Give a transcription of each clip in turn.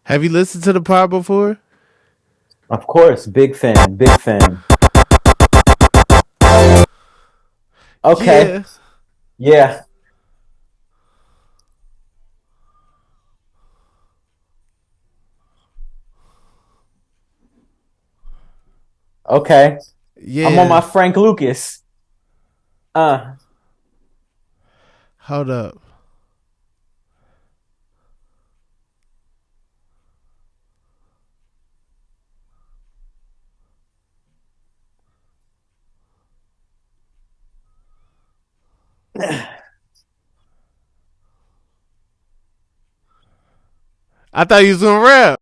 Have you listened to the pod before? Of course, big fan, big fan. Okay, Yeah. yeah, okay. I'm on my Yeah. Frank Lucas. Uh, Hold up. I thought you was gonna rap.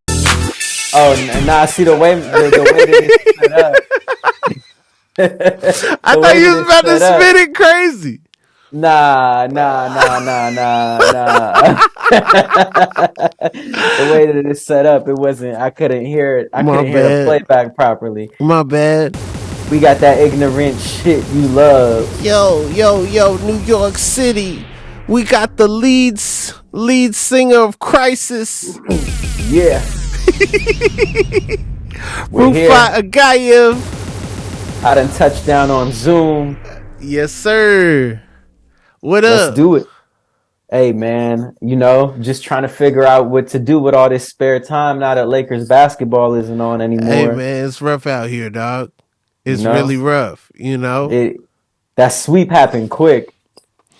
oh, nah. See the way that it's set up. I The thought way you that was it's about to set up. spit it crazy. Nah, nah, nah, nah, nah, nah. The way that it's set up, it wasn't. I couldn't hear it. I My couldn't hear the bad. playback properly. My bad. We got that ignorant shit you love. Yo, New York City. We got the lead singer of Crisis, Yeah, we're Rufat here. Agayev. I done touched down on Zoom. Yes, sir. What Let's up? do it. Hey man, just trying to figure out what to do with all this spare time now that Lakers basketball isn't on Hey anymore. man, it's rough out here, dog. You It's really know, rough. it that sweep happened quick.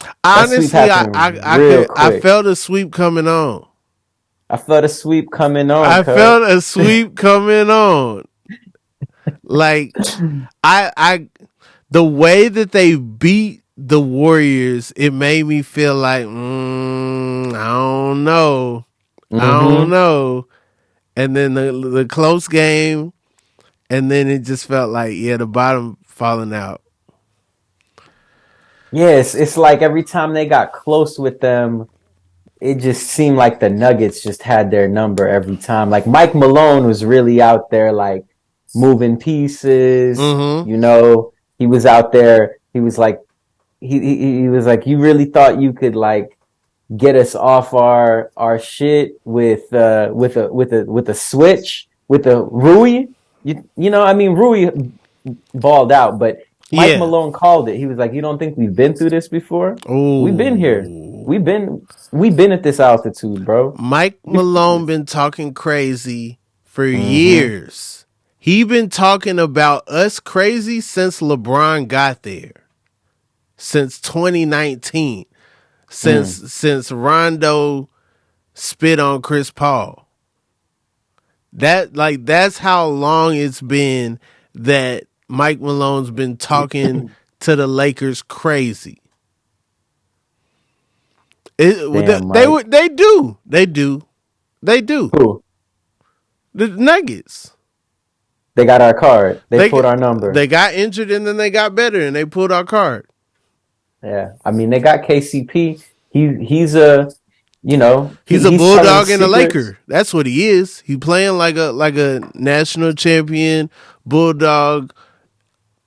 That sweep Honestly, happened real I quick. felt a sweep coming on. I felt a sweep coming on, I cuz. felt a sweep coming on. Like I the way that they beat the Warriors, it made me feel like I don't know. I don't Mm-hmm. know. And then the close game, and then it just felt like the bottom falling out. Yes, it's like every time they got close with them, it just seemed like the Nuggets just had their number every time. Like Mike Malone was really out there, like moving pieces. Mm-hmm. He was out there. He was like, he was like, you really thought you could like get us off our shit with a switch with a Rui. I mean Rui balled out, but Mike Yeah. Malone called it. He was like, "You don't think we've been through this before? We've been here. Oh. We've been at this altitude, bro." Mike Malone been talking crazy for Mm-hmm. years. He been talking about us crazy since LeBron got there. Since 2019. Mm. Since Rondo spit on Chris Paul. That's how long it's been that Mike Malone's been talking to the Lakers crazy. Damn, Mike. They do. Who? The Nuggets. They got our card. They They pulled our number. they got injured and then they got better and they pulled our card. Yeah. I mean, they got KCP. He's a he's telling bulldog and a secrets. Laker. That's what he is. He playing like a national champion, bulldog,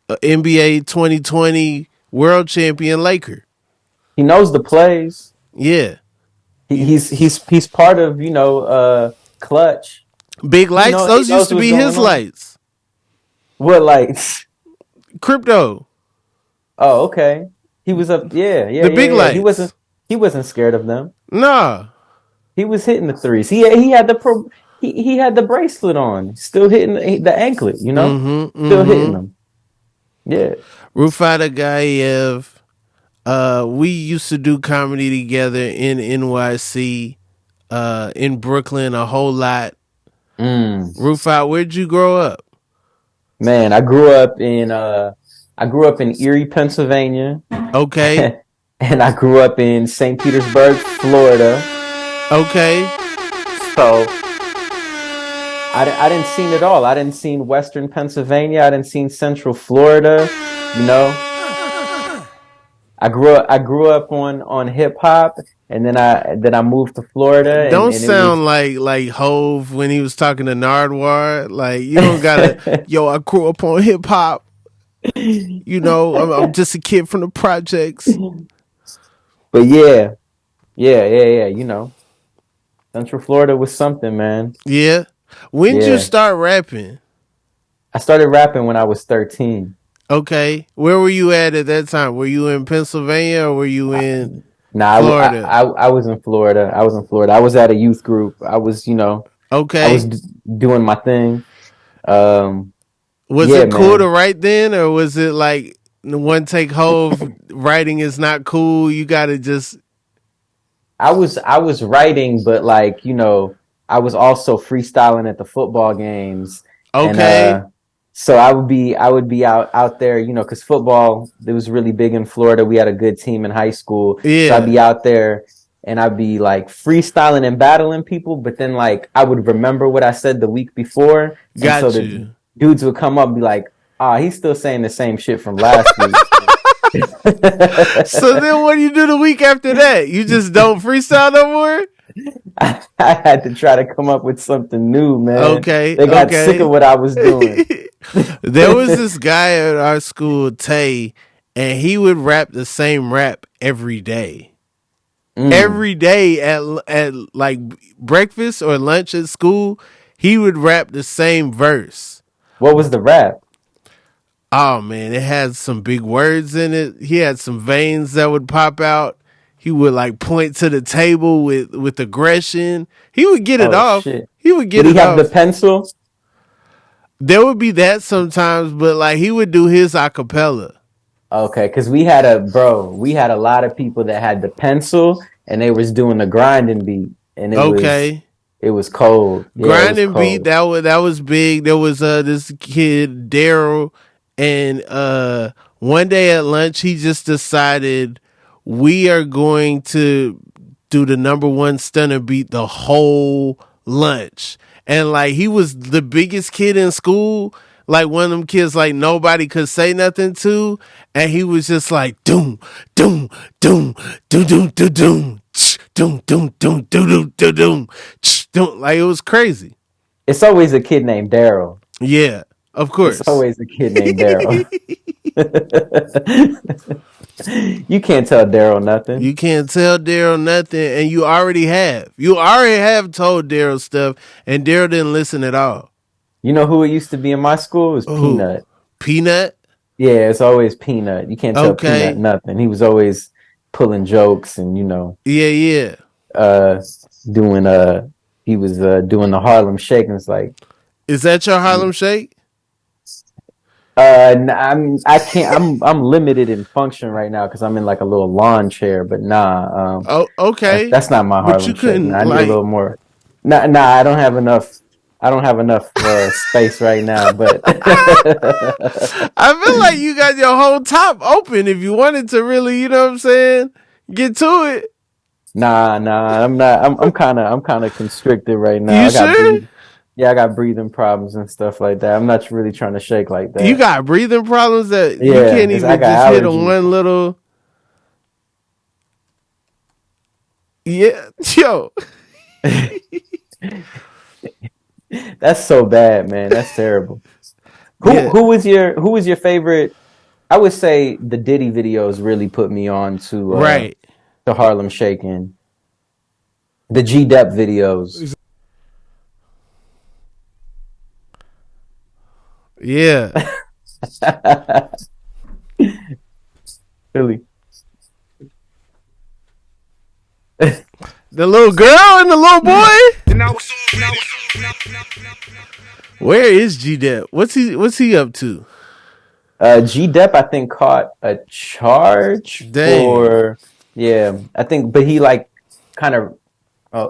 NBA 2020 world champion Laker. He knows the plays. Yeah. He's part of, clutch. Big lights, He those used knows to what's be going his on. lights. What like Crypto. oh, okay. He was up, yeah, yeah, The yeah, big yeah. lights. He wasn't scared of them. Nah. He was hitting the threes. He had he had the bracelet on, still hitting the anklet. Mm-hmm. Still hitting Mm-hmm. them. Yeah. Rufat Agayev. We used to do comedy together in NYC, in Brooklyn a whole lot. Mm. Rufat, where'd you grow up? Man, I grew up in Erie, Pennsylvania, Okay. and I grew up in St. Petersburg, Florida. Okay. So I didn't seen it all. I didn't seen Western Pennsylvania. I didn't seen Central Florida. You know, I grew up on hip hop, and then I moved to Florida, and Don't and it was sound like Hove when he was talking to Nardwar. Like you don't gotta. Yo, I grew up on hip hop. I'm just a kid from the projects. but yeah, yeah, yeah, yeah. Central Florida was something, man. Yeah. When did you Yeah. start rapping? I started rapping when I was 13. Okay. Where were you at that time? Were you in Pennsylvania or were you I, in nah, Florida? I was in Florida. I was in Florida. I was at a youth group. I was, I was Okay. doing my thing. Um, Was yeah, it cool to man. write then, or was it like the one take hove? Writing is not cool. You got to just I was writing, but like, I was also freestyling at the football games. And okay. so I would be out there, because football, it was really big in Florida. We had a good team in high school. So I'd Yeah, be out there and I'd be like freestyling and battling people, but then like I would remember what I said the week before. And so got the you. dudes would come up and be like, he's still saying the same shit from last week. So then, what do you do the week after that? You just don't freestyle no more. I had to try to come up with something new, man. Okay, They got sick of okay. what I was doing. There was this guy at our school, Tay, and he would rap the same rap every day. Mm. Every day at like breakfast or lunch at school, he would rap the same verse. What was the rap? Oh man, it had some big words in it. He had some veins that would pop out. He would like point to the table with aggression. He would get it Oh off. shit. He would Did get he it have the off. pencil? There would be that sometimes, but like he would do his a cappella. Okay, because we had a lot of people that had the pencil and they was doing the grinding beat, and it was Okay. it was cold. Yeah, it was Grinding beat, cold. that was big. There was this kid, Daryl, and one day at lunch he just decided we are going to do the number one stunner beat the whole lunch. And like he was the biggest kid in school, like one of them kids like nobody could say nothing to, and he was just like doom, doom, doom, doom, doom, doom, doom, doom, doom, doom, doom, doom, doom, doom. Like it was crazy. It's always a kid named Daryl. Yeah, of It's course. always a kid named Daryl. You can't tell Daryl nothing. You can't tell Daryl nothing, and you already have. You already have told Daryl stuff, and Daryl didn't listen at all. You know who it used to be in my school? It was Who? Peanut. Peanut? Yeah, it's always Peanut. You can't tell Peanut Okay. nothing. He was always pulling jokes and Yeah, yeah. uh doing he was doing the Harlem Shake, and it's like Is that your Harlem Shake? I can't I'm limited in function right now because I'm in like a little lawn chair, but nah, Oh, that's okay. that's not my But Harlem you Shake. Nah, couldn't I need a like. little more. Nah, I don't have enough space right now, but I feel like you got your whole top open if you wanted to really, you know what I'm saying? Get to it. nah, I'm not. I'm kind of constricted right now. You sure? Yeah, I got breathing problems and stuff like that. I'm not really trying to shake like You that. got breathing problems that you Yeah, can't I even just got hit a allergies. one little. Yeah, yo. That's so bad, man. That's terrible. Who Yeah, who was your favorite? I would say the Diddy videos really put me on right. to Harlem Shaking. The G Dep videos. Yeah. Really. The little girl and the little boy. Where is G Dep? What's he up to? G Dep, I think, caught a charge Dang. for, yeah, I think, but he like kind of,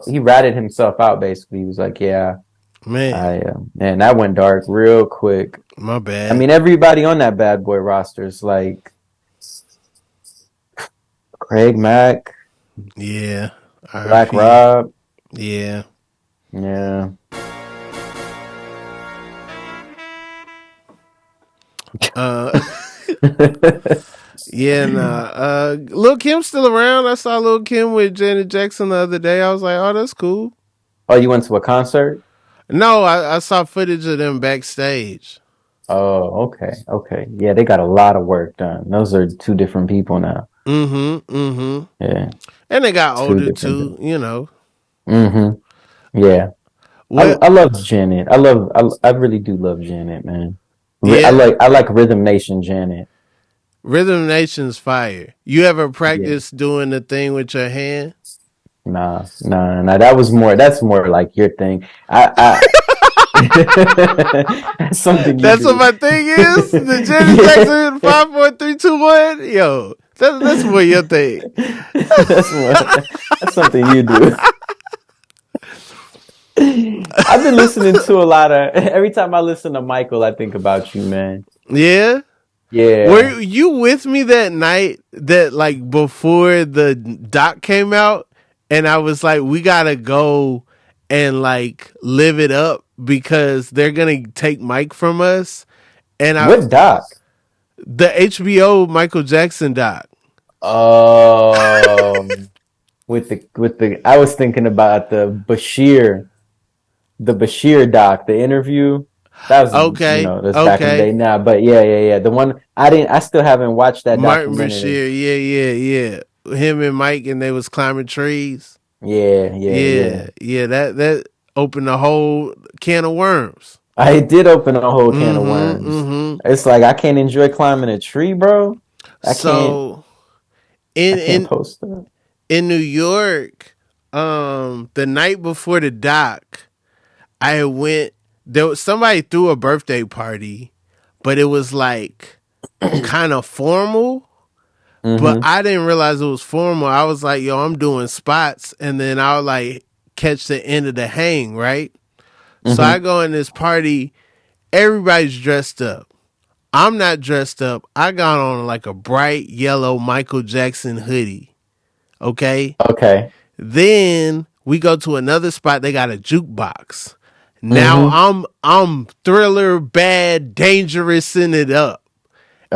he ratted himself out basically. He was like, yeah, Man, man, that went dark real quick. my I bad. mean, everybody on that bad boy roster is like Craig Mack, Yeah. Black RP. Rob, Yeah. yeah. Uh yeah, nah. Lil Kim's still around. I saw Lil Kim with Janet Jackson the other day. I was like, oh, that's cool. Oh, you went to a concert? No, I saw footage of them backstage. Oh, okay, okay. Yeah, they got a lot of work done. Those are two different people now. Mm-hmm. Mm-hmm. Yeah, And they got two older different too, people. you know. Mm-hmm. Yeah. What? I love Janet. I really do love Janet, man. Yeah, I like Rhythm Nation Janet. Rhythm Nation's fire. You ever Yeah. practice doing the thing with your hand? Nah. That's more like your thing. That's something you That's what do. my thing is. The Janet Yeah. Jackson 5, 4, 3, 2, 1. Yo, that's what your thing. That's more, that's something you do. I've been listening to a lot of every time I listen to Michael, I think about you, man. Yeah. Yeah. Were you with me that night that like before the doc came out and I was like, we gotta go and like live it up because they're gonna take Mike from us. And What doc? the HBO Michael Jackson doc. Um, with the I was thinking about the Bashir doc, the interview. That was, Okay, that's back in the day okay. now. But yeah. The one I still haven't watched that Martin documentary. Bashir, yeah. Him and Mike and they was climbing trees. Yeah. Yeah, that opened a whole can of worms. I did open a whole can of Mm-hmm. worms. Mm-hmm. It's like I can't enjoy climbing a tree, bro. I can't So in I can't in post that. in New York, the night before the doc, I went. There was somebody threw a birthday party, but it was like kind of formal. But Mm-hmm. I didn't realize it was formal. I was like, "Yo, I'm doing spots," and then I'll like catch the end of the hang, right? So I Mm-hmm. go in this party. Everybody's dressed up. I'm not dressed up. I got on like a bright yellow Michael Jackson hoodie. Okay. Okay. Then we go to another spot. They got a jukebox. Now Mm-hmm. I'm Thriller, bad, dangerous in it up.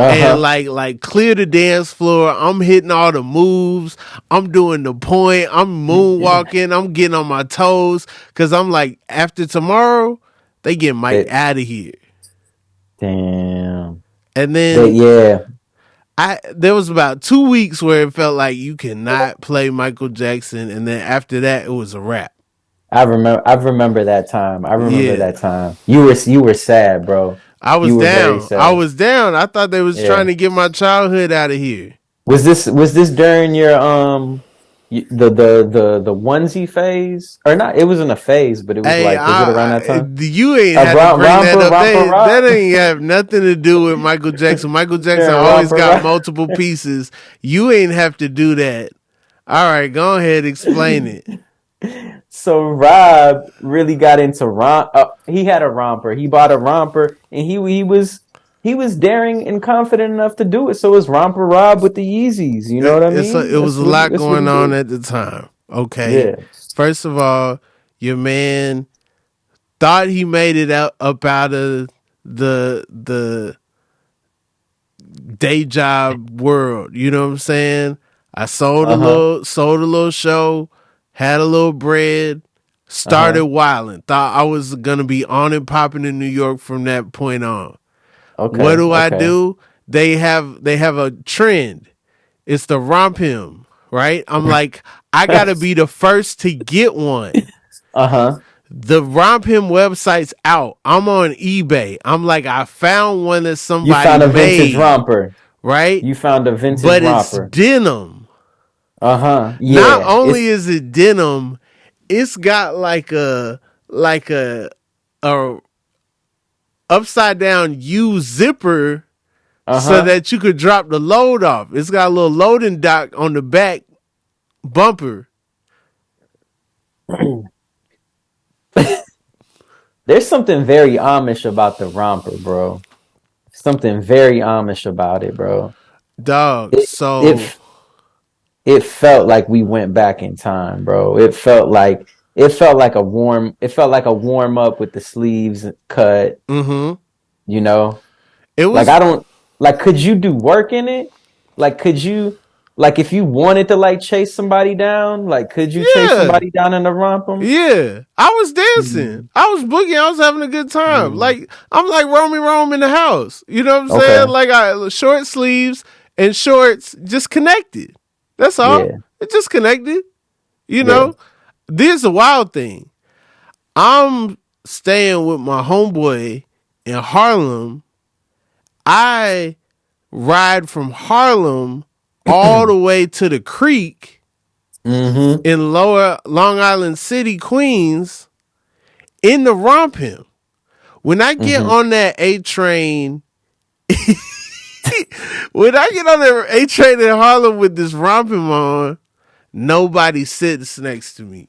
And Uh-huh. like clear the dance floor. I'm hitting all the moves. I'm doing the point. I'm moonwalking. I'm getting on my toes. Cause I'm like, after tomorrow, they get Mike It, out of here. damn. And That then yeah. I there was about 2 weeks where it felt like you cannot play Michael Jackson, and then after that it was a wrap. I remember that time. I remember Yeah, that time. You were sad, bro. I was You were very down. I sad. was down. I thought they was trying Yeah. to get my childhood out of here. Was this during your the onesie phase? Or not, it wasn't a phase, but it was Hey, like was it around that time? you ain't had to bring that up. That Romper ain't have nothing to do with Michael Jackson. Michael Jackson during always romper got rock. multiple pieces. You ain't have to do that. All right, go ahead, explain it. So Rob really got into he had a romper. He bought a romper, and he was daring and confident enough to do it. So it was romper Rob with the Yeezys. You know what I mean? It was a lot That's what he going on did. at the time. Okay, Yeah. first of all, your man thought he made it out up out of the day job world. You know what I'm saying? I Uh huh. sold a little show, had a little bread, Uh started huh. wilding. Thought I was gonna be on and popping in New York from that point on. What Okay. do I Okay. do? They have a trend. It's the romp him, right? I'm like, I gotta be the first to get one. Uh huh. The romp him website's out. I'm on eBay. I'm like, I found one that You somebody found a vintage made, romper. right? You found a vintage But it's romper. denim. Uh huh. Not Yeah. only It's is it denim, it's got like a upside down U zipper uh so huh. that you could drop the load off. It's got a little loading dock on the back bumper. There's something very Amish about the romper, bro. Something very Amish about it, bro. Dog. It So it it felt like we went back in time, bro. It felt like a warm up with the sleeves cut, mm-hmm. you know? It Like was I don't like could you do work in it? Like could you like if you wanted to like chase somebody down, like could you chase yeah. somebody down in the romper? Yeah. I was dancing. Mm, I was boogieing. I was having a good time. mm. Like I'm like Romy Rome in the house. You know what I'm saying? Okay. Like I short sleeves and shorts just connected. That's all. Yeah. It just connected. You Yeah. know? This is a wild thing. I'm staying with my homeboy in Harlem. I ride from Harlem all the way to the creek Mm-hmm. in lower Long Island City, Queens, in the Rompim. When I get Mm-hmm. on that A train, when I get on that A train in Harlem with this Rompim on, nobody sits next to me.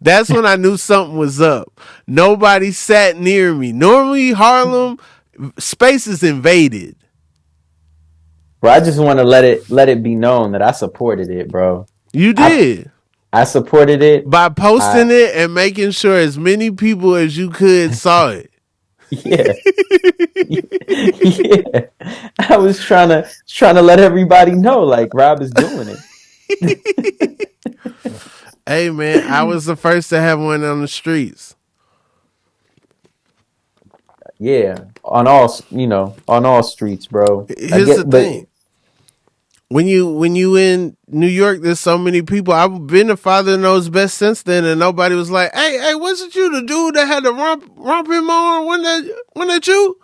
That's when I knew something was up. Nobody sat near me. Normally, Harlem space is invaded. Bro, I just want to let it be known that I supported it, bro. You I did. I supported it. By I posting it and making sure as many people as you could saw it. Yeah. Yeah. I was trying to let everybody know like Rob is doing it. Hey man, I was the first to have one on the streets. Yeah, on all streets, bro. I Here's the get, but thing. When you in New York, there's so many people. I've been a father knows best since then, and nobody was like, "Hey, wasn't you the dude that had the romp him on? When that you?"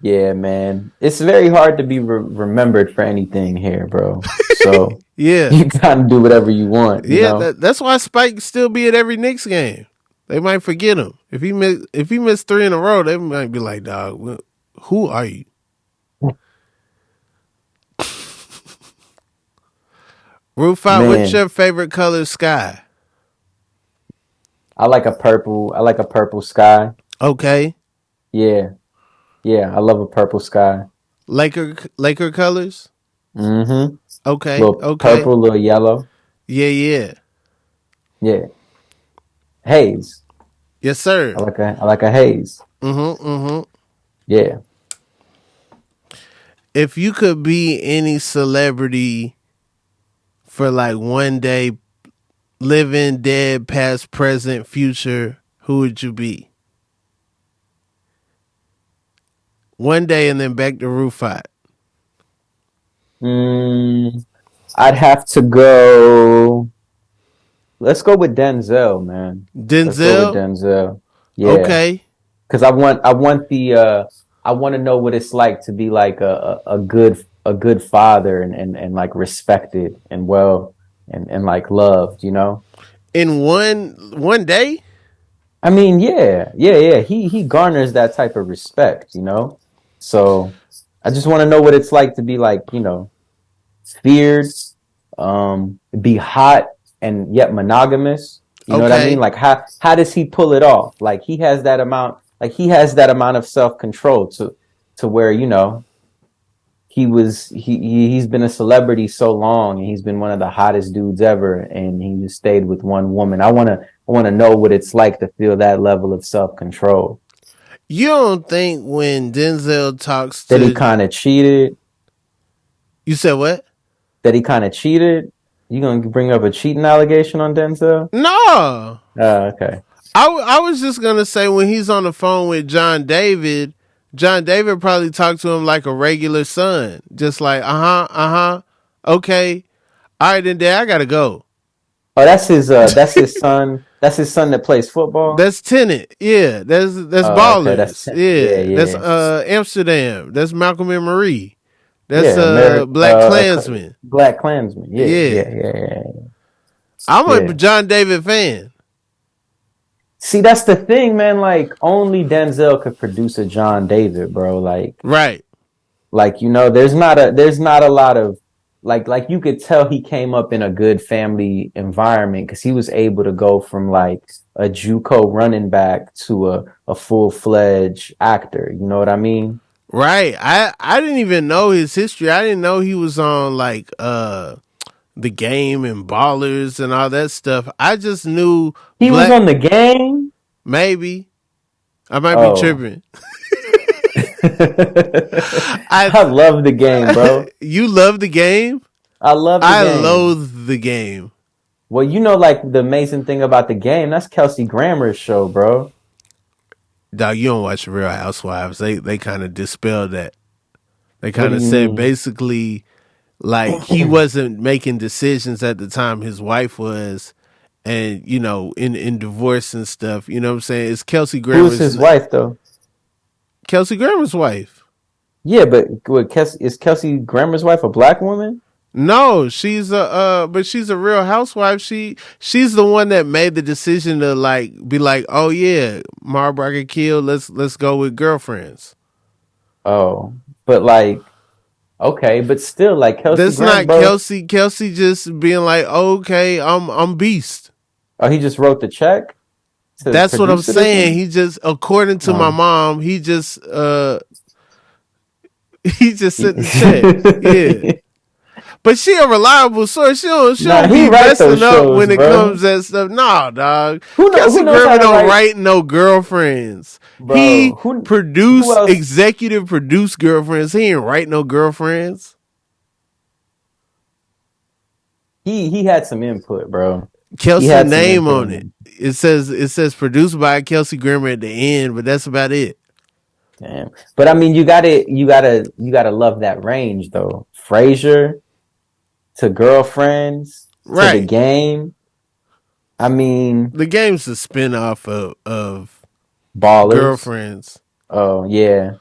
yeah, man, it's very hard to be remembered for anything here, bro. So Yeah, you kind of do whatever you want, you yeah. know. That's why Spike still be at every Knicks game. They might forget him if he missed three in a row. They might be like, "Dog, who are you?" Rufat, what's Man, your favorite color? Sky. I like a purple. I like a purple sky. Okay. Yeah, yeah, I love a purple sky. Laker colors. Mm-hmm. Okay. Little Okay. purple, little yellow. Yeah. Yeah. Yeah, haze. Yes, I sir. like a I like a haze. Mm-hmm. Mm-hmm. Yeah. If you could be any celebrity for like one day, living, dead, past, present, future, who would you be? One day and then back to Rufat. Mm, I'd have to go. Let's go with Denzel, man. Let's go with Denzel? Denzel. Yeah, Okay. because I want to know what it's like to be like a good father and like respected and well and like loved, you know? In one day? I mean, yeah, yeah, yeah. He garners that type of respect, you know? So I just want to know what it's like to be like, feared, be hot and yet monogamous. You know what I mean? Okay. Like how does he pull it off? Like he has that amount of self control to where he's been a celebrity so long and he's been one of the hottest dudes ever and he just stayed with one woman. I want to know what it's like to feel that level of self control. You don't think when Denzel talks That he to kind of cheated. you said what? That he kind of cheated. You gonna bring up a cheating allegation on Denzel? No. Okay. I was just gonna say when he's on the phone with John David probably talked to him like a regular son, just like okay, all right, then Dad, I gotta go. Oh, that's his son. That's his son that plays football. That's Tenant, yeah. That's Oh, okay. That's Ballers, 10. Yeah, yeah. That's yeah, Amsterdam. That's Malcolm and Marie. That's yeah. Black Klansman. Black Klansman. Yeah, Yeah, yeah, yeah, yeah, I'm a yeah. John David fan. See, that's the thing, man. Like, only Denzel could produce a John David, bro. Right. There's not a lot of like you could tell he came up in a good family environment because he was able to go from like a JUCO running back to a full-fledged actor. You know what I mean? Right. I didn't even know his history. I didn't know he was on like the game and ballers and all that stuff. I just knew He was black on the game. maybe. I might be Oh. tripping. I I love the game, bro. you love the game? I love the I game. loathe the game. Well, like the amazing thing about the game, that's Kelsey Grammer's show, bro. Dog, you don't watch Real Housewives. They kind of dispelled that. They What kind do of you said mean? basically Like he wasn't making decisions at the time his wife was, and in divorce and stuff. You know what I'm saying? It's Kelsey Who is Grammer's his wife though? Kelsey Grammer's wife. Yeah, but is Kelsey Grammer's wife a black woman? No, she's but she's a real housewife. She's the one that made the decision to like be like, oh yeah, Marlboro get killed. Let's go with girlfriends. Oh, but like, okay, but still, like Kelsey That's Grammer, not bro. Kelsey. Kelsey just being like, okay, I'm beast. Oh, he just wrote the check to That's what I'm produce it or saying. something. He just, according to my Oh. mom, he just he just sent the check. Yeah. But she a reliable source. She Nah, don't he be write messing those up shows, when it bro. comes to that stuff. Nah, dog. Who Kelsey knows how Grammer to don't write, write no girlfriends. He bro? Who else? executive produce girlfriends. He ain't write no girlfriends. He had some input, bro. He Kelsey had some name input on on it. him. It says produced by Kelsey Grammer at the end, but that's about it. Damn. But I mean, you gotta love that range though. Frasier to Girlfriends to The Right. Game. I mean, The game's a spinoff of Ballers. girlfriends. Oh yeah,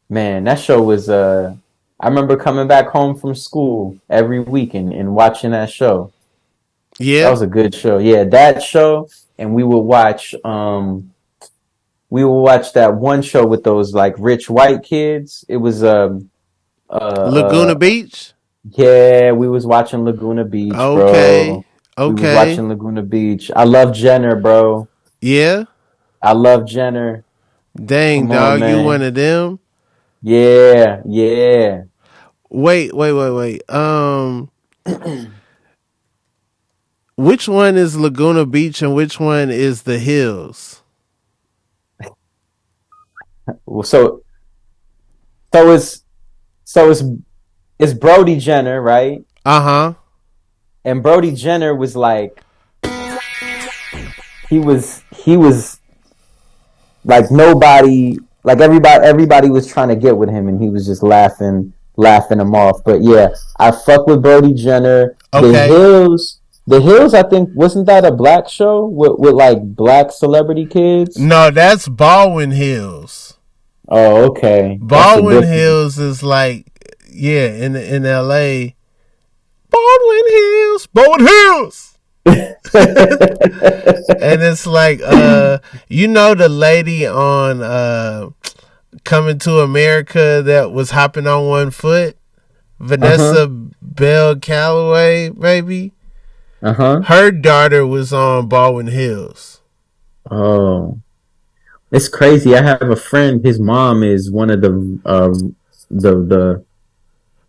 man, that show was. I remember coming back home from school every week and watching that show. That Yeah. was a good show. Yeah, that show, and we would watch that one show with those like rich white kids. It was Laguna uh Beach. yeah, we was watching Laguna Beach, Okay. bro. We was Okay. watching Laguna Beach. I love Jenner, bro. Yeah. I love Jenner. Dang, Come on, dog, you one man. of them? Yeah, yeah. Wait. Which one is Laguna Beach and which one is the Hills? Well, so it's Brody Jenner, right? Uh-huh. And Brody Jenner was like he was like nobody, like everybody was trying to get with him and he was just laughing him off. But yeah, I fuck with Brody Jenner. Okay. The Hills, I think, wasn't that a black show with like black celebrity kids? No, that's Baldwin Hills. Oh, okay. That's a Baldwin different. Hills is like, yeah, in LA. Baldwin Hills. And it's like the lady on Coming to America that was hopping on one foot? Uh-huh. Vanessa Bell Calloway, maybe? Uh-huh. Her daughter was on Baldwin Hills. Oh. It's crazy. I have a friend, his mom is one of the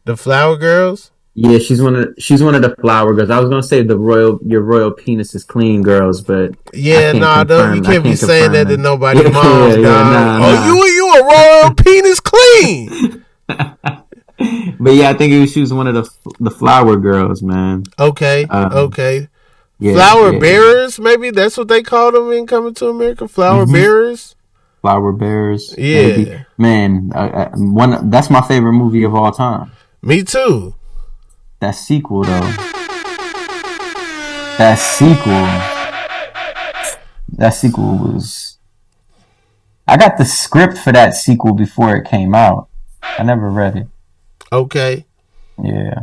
The Flower Girls? yeah, she's one of the flower girls. I was gonna say your royal penis is clean girls, but I Yeah, can't nah, you confirm. I can't be can't saying confirm that to that. nobody Yeah, yeah, mom's yeah. dog. Nah, Oh, nah. you a royal penis clean. But yeah, I think she was one of the flower girls, man. Okay, Um, okay. yeah, Flower yeah, yeah. bearers, maybe that's what they called them in Coming to America. Flower hmm bearers. Flower bears, maybe. Yeah, Man, one that's my favorite movie of all time. me too. That sequel, though. That sequel. That sequel was. I got the script for that sequel before it came out. I never read it. Okay, Yeah.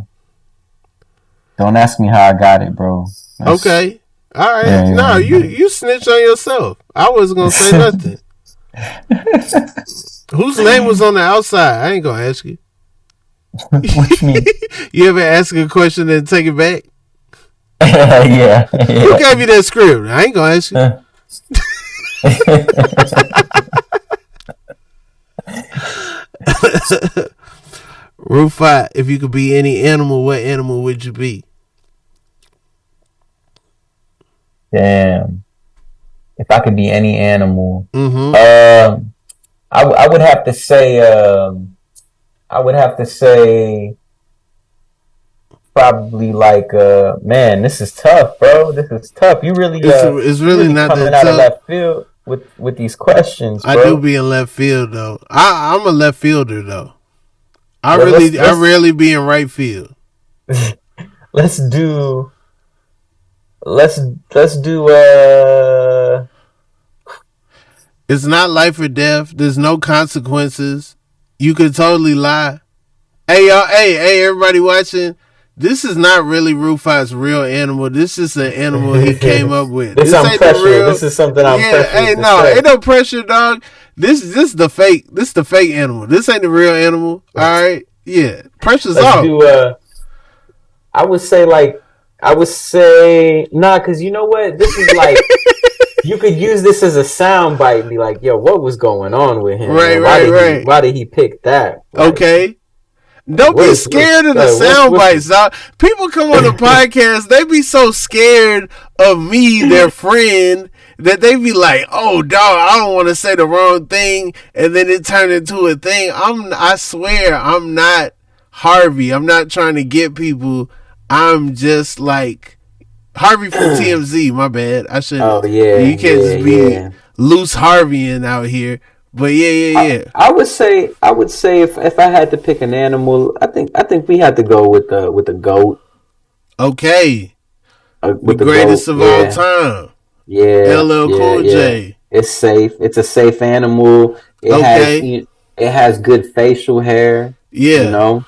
Don't ask me how I got it, bro. okay, all right. Yeah, No, yeah, you snitched on yourself. I wasn't gonna say yeah. nothing. Whose name was on the outside? I ain't gonna ask you. What you mean? You ever ask a question and take it back? Yeah, Who yeah. gave you that script? I ain't gonna ask you. Rufat, if you could be any animal, what animal would you be? Damn. If I could be any animal, Mm-hmm. I would have to say, probably like, man, this is tough, bro. This is tough. It's You really really not coming that out of tough. left field with these questions, I do bro. be in left field though. I'm a left fielder though. Well, I rarely be in right field. let's do let's let's do It's not life or death. There's no consequences. You could totally lie. Hey y'all, hey everybody watching. This is not really Rufat's real animal. This is an animal he came up with. this This I'm ain't the pressured. real. This is something I'm Yeah, pressured hey, to no, say. ain't no pressure, dog. This the fake. This the fake animal. This ain't the real animal. All right, yeah, pressure's Let's off. do I would say like I would say nah, because you know what? This is like you could use this as a sound bite and be like, yo, what was going on with him, Right, man? right, right. Why did he pick that? Okay. Don't be scared of the sound What's bites, dog. People come on the podcast, they be so scared of me, their friend, that they be like, "Oh, dog, I don't want to say the wrong thing," and then it turned into a thing. I swear, I'm not Harvey. I'm not trying to get people. I'm just like Harvey from TMZ. My bad. I shouldn't. Oh yeah, You can't yeah, just be yeah. loose Harveying out here. But yeah, yeah, yeah. I would say if I had to pick an animal, I think we had to go with the goat. Okay. The With the greatest goat, of all yeah, time. yeah, LL yeah, Cool yeah. J. It's safe. It's a safe animal. Okay. It has good facial hair. You Yeah. know,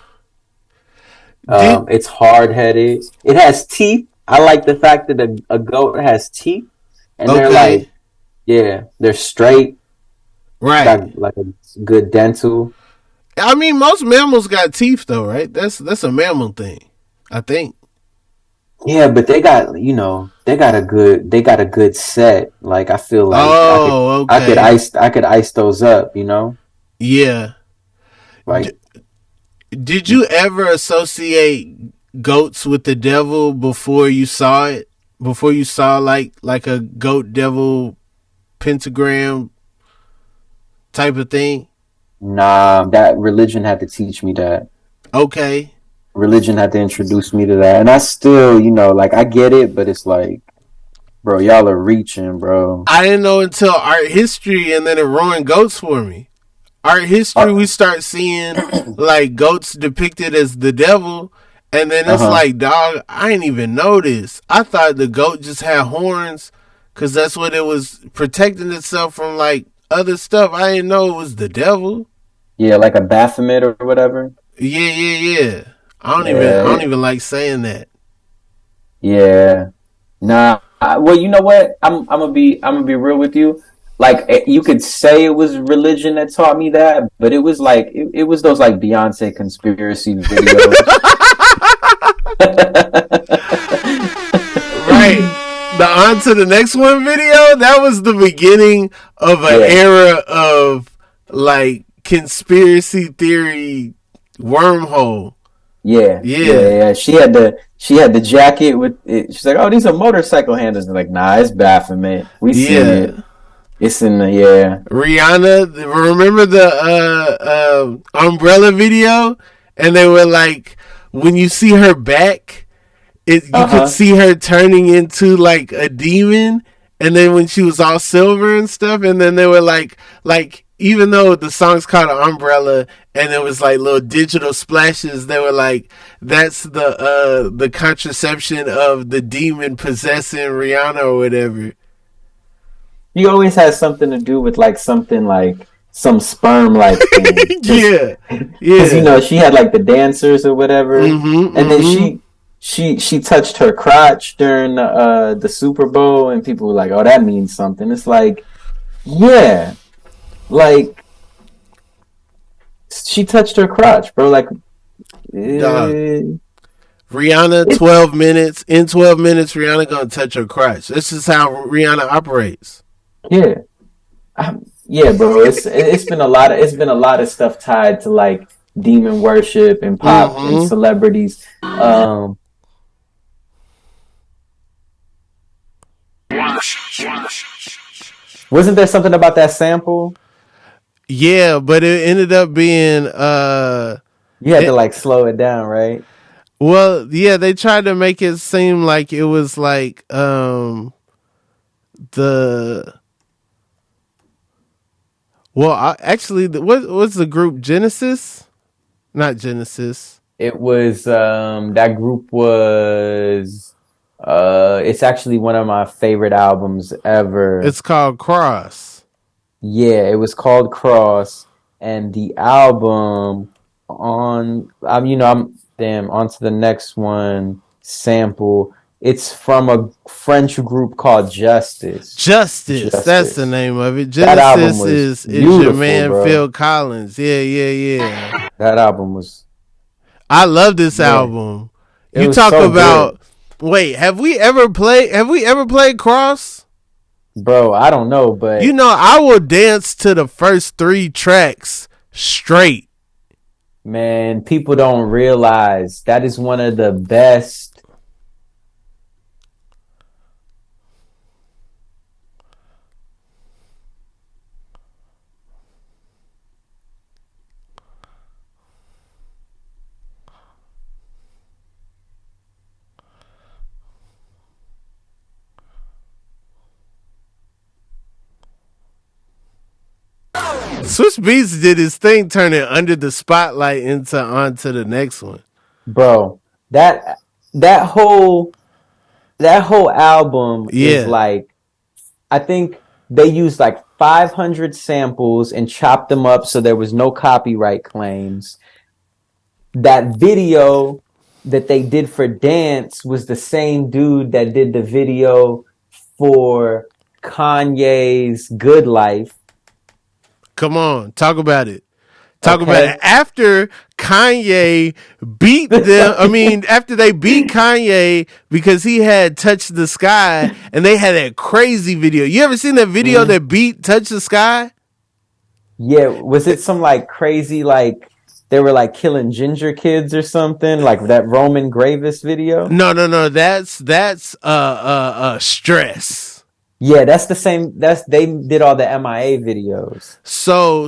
Did it's hard headed. It has teeth. I like the fact that a goat has teeth, and they're like, okay. yeah, they're straight. Right. Got like a good dental. I mean, most mammals got teeth though, right? That's a mammal thing, I think. Yeah, but they got they got a good set. Like I feel like Oh, okay. I could ice those up, you know? Yeah. Like D- did you ever associate goats with the devil before you saw it? Before you saw like a goat devil pentagram type of thing? nah, that religion had to teach me that. Okay. Religion had to introduce me to that. And I still, like I get it, but it's like, bro, y'all are reaching, bro. I didn't know until art history, and then it ruined goats for me. Art history, we start seeing like goats depicted as the devil, and then it's Uh-huh. like, dog, I didn't even know this. I thought the goat just had horns because that's what it was protecting itself from, like other stuff. I didn't know it was the devil. Yeah, like a Baphomet or whatever. Yeah, yeah, yeah. I don't Yeah, even like saying that. yeah. Nah, well, you know what? I'm gonna be real with you. Like you could say it was religion that taught me that, but it was like it was those like Beyonce conspiracy videos. Right. The on to the next one video, that was the beginning of an Yeah, era of like conspiracy theory wormhole. yeah, Yeah. yeah. She had the jacket with it. She's like, oh, these are motorcycle handles. And like, nah, it's Baphomet. We seen it. Yeah. It's in the yeah. Rihanna, remember the umbrella video? And they were like, when you see her back, you Uh could huh. see her turning into like a demon, and then when she was all silver and stuff, and then they were like even though the song's called Umbrella and it was like little digital splashes, they were like, that's the contraception of the demon possessing Rihanna or whatever. She always has something to do with like something like some sperm like thing. Yeah, Because yeah. she had like the dancers or whatever, Mm-hmm, and then mm-hmm. she touched her crotch during the Super Bowl, and people were like, "Oh, that means something." It's like, yeah, like she touched her crotch, bro. Like, Dog. eh, Rihanna, it, 12 minutes. In 12 minutes, Rihanna gonna touch her crotch. This is how Rihanna operates. yeah, yeah, bro. It's been a lot of stuff tied to like demon worship and pop and Mm-hmm. celebrities. Um, wasn't there something about that sample? Yeah, but it ended up being You had to it, like slow it down, right? well, yeah, they tried to make it seem like it was like the actually what was the group Genesis? Not Genesis. It was that group was it's actually one of my favorite albums ever. It's called Cross. Yeah, it was called Cross, and the album I'm damn on to the next one sample. It's from a French group called Justice. Justice. That's the Justice. name of it. That album Genesis was is your beautiful, man bro. Phil Collins. Yeah, yeah, yeah. That album was I love this man, album. it You was talk so good. about wait, have we ever played Cross? Bro, I don't know, You but know, I will dance to the first 3 tracks straight. man, people don't realize that is one of the best. Swiss Beats did his thing, turning Under the Spotlight into onto the next one. Bro, that that whole that whole album is Yeah. like I think they used like 500 samples and chopped them up so there was no copyright claims. That video that they did for Dance was the same dude that did the video for Kanye's Good Life. Come on, talk about it. Talk about it. Okay. After Kanye beat them, I mean, after they beat Kanye because he had Touch the Sky and they had that crazy video. You ever seen that video Mm. that beat Touch the Sky? Yeah, was it some like crazy like they were like killing ginger kids or something like that Roman Gravis video? No, no, no. That's Stress. Yeah, that's the same. That's they did all the MIA videos. So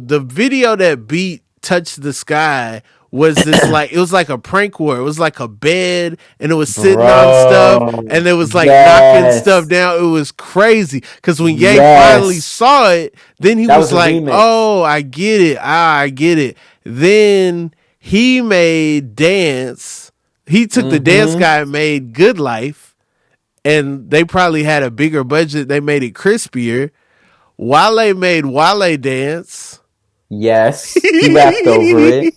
the video that beat Touch the Sky was this like it was like a prank war. It was like a bed and it was sitting on stuff Bro, and it was like knocking stuff yes, down. It was crazy. Cause when Ye finally yes, saw it, then he that was was a like, remix. oh, I get it. I get it. Then he made Dance. He took the Dance Mm-hmm. guy and made Good Life. And they probably had a bigger budget. They made it crispier. Wale made Wale Dance. Yes, he rapped over it.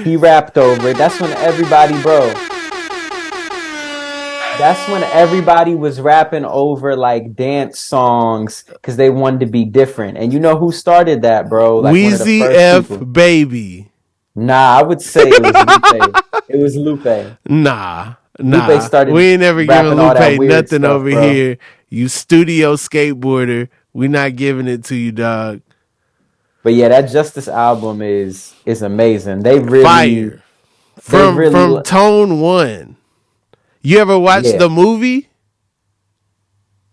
He rapped over it. That's when everybody, bro. That's when everybody was rapping over like dance songs because they wanted to be different. And you know who started that, bro? Like one of the Wheezy first F people. Baby. Nah, I would say it was Lupe. It was Lupe. Nah, Lupe nah. We started ain't never giving rapping all that Lupe weird nothing stuff, over bro. here. You studio skateboarder. We not giving it to you, dog. But yeah, that Justice album is amazing. Fire. They From really Tone One. You ever watch yeah. the movie?